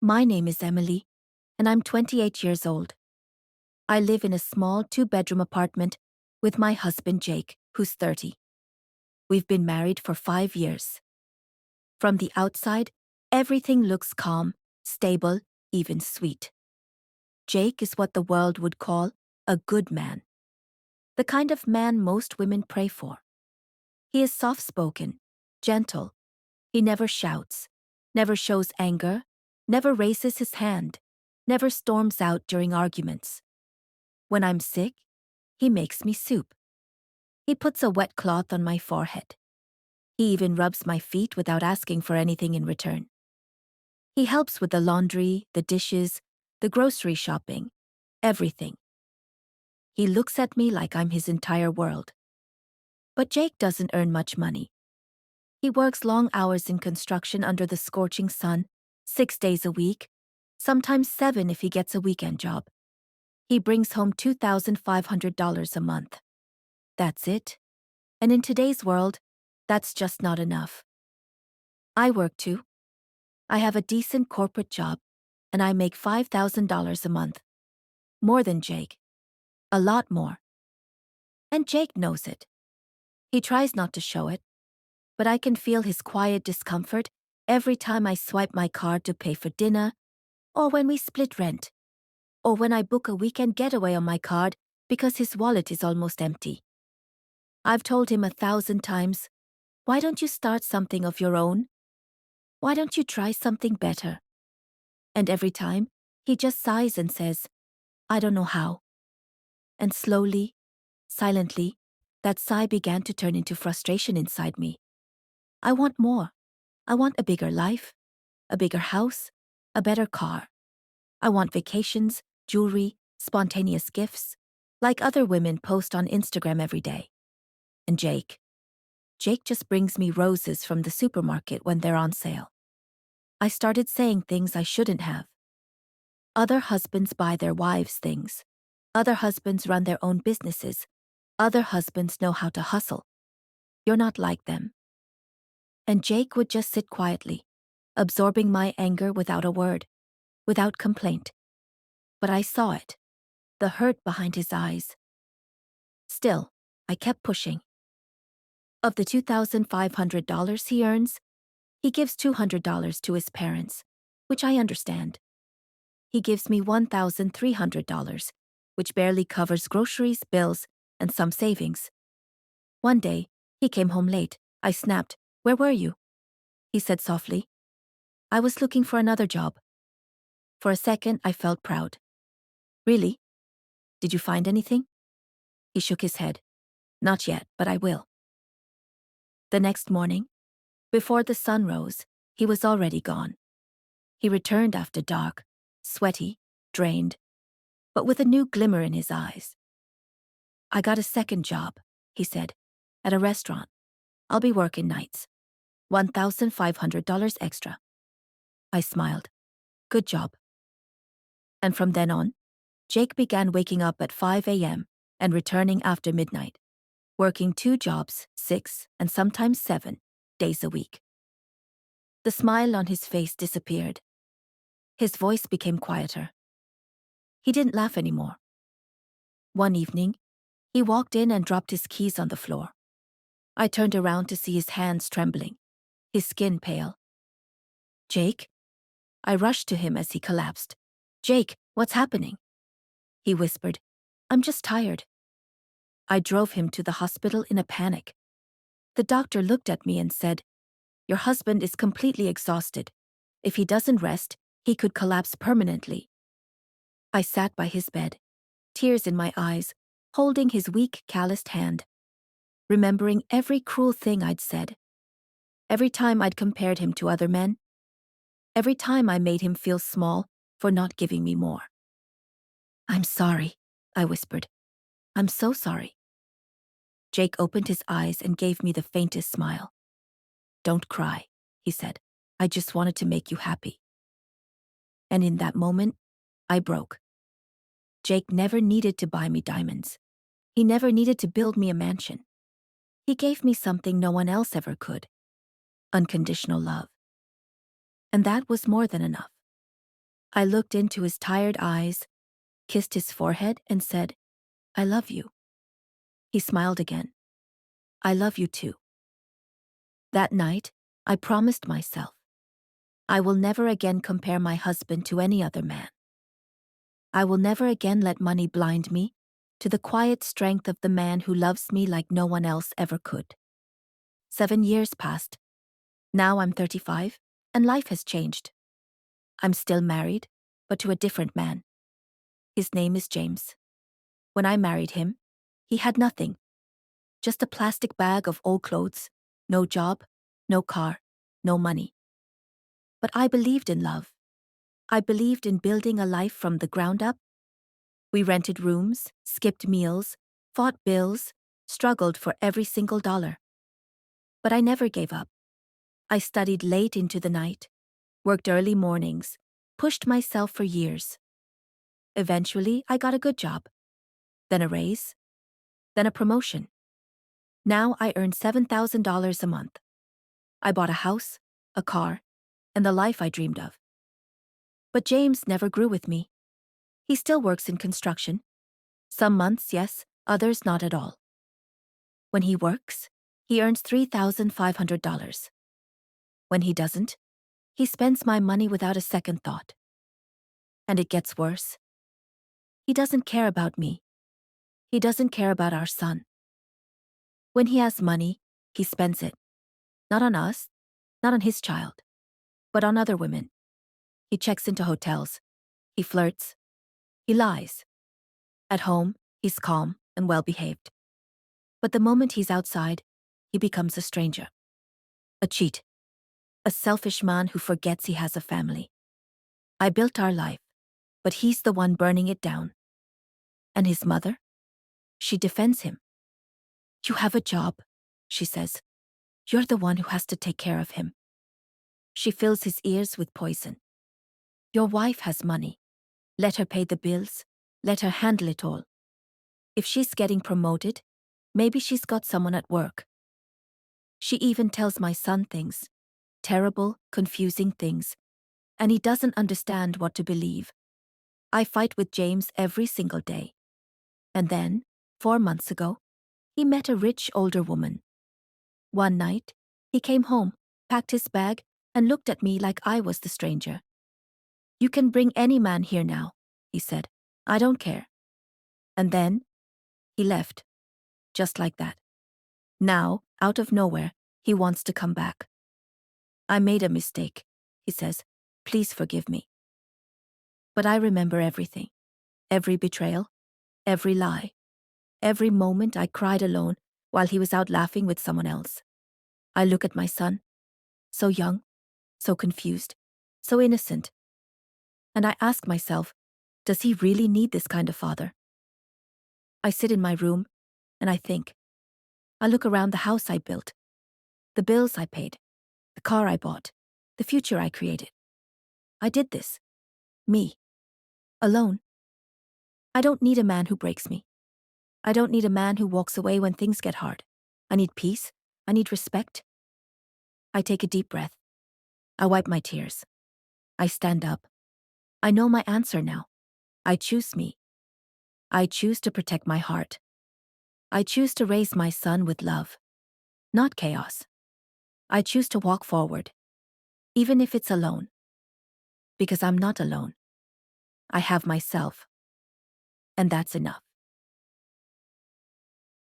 My name is Emily, and I'm 28 years old. I live in a small two-bedroom apartment with my husband Jake, who's 30. We've been married for 5 years. From the outside, everything looks calm, stable, even sweet. Jake is what the world would call a good man. The kind of man most women pray for. He is soft-spoken, gentle. He never shouts, never shows anger, never raises his hand, never storms out during arguments. When I'm sick, he makes me soup. He puts a wet cloth on my forehead. He even rubs my feet without asking for anything in return. He helps with the laundry, the dishes, the grocery shopping, everything. He looks at me like I'm his entire world. But Jake doesn't earn much money. He works long hours in construction under the scorching sun, 6 days a week, sometimes 7 if he gets a weekend job. He brings home $2,500 a month. That's it. And in today's world, that's just not enough. I work too. I have a decent corporate job, and I make $5,000 a month. More than Jake. A lot more. And Jake knows it. He tries not to show it, but I can feel his quiet discomfort every time I swipe my card to pay for dinner, or when we split rent, or when I book a weekend getaway on my card because his wallet is almost empty. I've told him 1,000 times, why don't you start something of your own? Why don't you try something better? And every time, he just sighs and says, I don't know how. And slowly, silently, that sigh began to turn into frustration inside me. I want more. I want a bigger life, a bigger house, a better car. I want vacations, jewelry, spontaneous gifts, like other women post on Instagram every day. And Jake just brings me roses from the supermarket when they're on sale. I started saying things I shouldn't have. Other husbands buy their wives things. Other husbands run their own businesses. Other husbands know how to hustle. You're not like them. And Jake would just sit quietly, absorbing my anger without a word, without complaint. But I saw it, the hurt behind his eyes. Still, I kept pushing. Of the $2,500 he earns, he gives $200 to his parents, which I understand. He gives me $1,300, which barely covers groceries, bills, and some savings. One day, he came home late. I snapped, "Where were you?" He said softly, "I was looking for another job." For a second, I felt proud. "Really? Did you find anything?" He shook his head. "Not yet, but I will." The next morning, before the sun rose, he was already gone. He returned after dark, sweaty, drained, but with a new glimmer in his eyes. "I got a second job," he said, "at a restaurant. I'll be working nights. $1,500 extra." I smiled. "Good job." And from then on, Jake began waking up at 5 a.m. and returning after midnight, working 2 jobs, 6, and sometimes 7 days a week. The smile on his face disappeared. His voice became quieter. He didn't laugh anymore. One evening, he walked in and dropped his keys on the floor. I turned around to see his hands trembling, his skin pale. "Jake?" I rushed to him as he collapsed. "Jake, what's happening?" He whispered, "I'm just tired." I drove him to the hospital in a panic. The doctor looked at me and said, "Your husband is completely exhausted. If he doesn't rest, he could collapse permanently." I sat by his bed, tears in my eyes, holding his weak, calloused hand, remembering every cruel thing I'd said, every time I'd compared him to other men, every time I made him feel small for not giving me more. "I'm sorry," I whispered. "I'm so sorry." Jake opened his eyes and gave me the faintest smile. "Don't cry," he said. "I just wanted to make you happy." And in that moment, I broke. Jake never needed to buy me diamonds. He never needed to build me a mansion. He gave me something no one else ever could: unconditional love. And that was more than enough. I looked into his tired eyes, kissed his forehead, and said, "I love you." He smiled again. "I love you too." That night, I promised myself, I will never again compare my husband to any other man. I will never again let money blind me to the quiet strength of the man who loves me like no one else ever could. 7 years passed. Now I'm 35, and life has changed. I'm still married, but to a different man. His name is James. When I married him, he had nothing. Just a plastic bag of old clothes, no job, no car, no money. But I believed in love. I believed in building a life from the ground up. We rented rooms, skipped meals, fought bills, struggled for every single dollar. But I never gave up. I studied late into the night, worked early mornings, pushed myself for years. Eventually, I got a good job, then a raise, then a promotion. Now I earn $7,000 a month. I bought a house, a car, and the life I dreamed of. But James never grew with me. He still works in construction. Some months, yes, others not at all. When he works, he earns $3,500. When he doesn't, he spends my money without a second thought. And it gets worse. He doesn't care about me. He doesn't care about our son. When he has money, he spends it. Not on us, not on his child, but on other women. He checks into hotels. He flirts. He lies. At home, he's calm and well-behaved. But the moment he's outside, he becomes a stranger. A cheat. A selfish man who forgets he has a family. I built our life, but he's the one burning it down. And his mother? She defends him. "You have a job," she says. "You're the one who has to take care of him." She fills his ears with poison. "Your wife has money. Let her pay the bills. Let her handle it all. If she's getting promoted, maybe she's got someone at work." She even tells my son things, terrible, confusing things, and he doesn't understand what to believe. I fight with James every single day. And then, 4 months ago, he met a rich older woman. One night, he came home, packed his bag, and looked at me like I was the stranger. "You can bring any man here now," he said. "I don't care." And then, he left, just like that. Now, out of nowhere, he wants to come back. "I made a mistake," he says. "Please forgive me." But I remember everything. Every betrayal, every lie, every moment I cried alone while he was out laughing with someone else. I look at my son, so young, so confused, so innocent. And I ask myself, does he really need this kind of father? I sit in my room, and I think. I look around the house I built, the bills I paid, the car I bought, the future I created. I did this. Me. Alone. I don't need a man who breaks me. I don't need a man who walks away when things get hard. I need peace. I need respect. I take a deep breath. I wipe my tears. I stand up. I know my answer now. I choose me. I choose to protect my heart. I choose to raise my son with love, not chaos. I choose to walk forward, even if it's alone. Because I'm not alone. I have myself. And that's enough.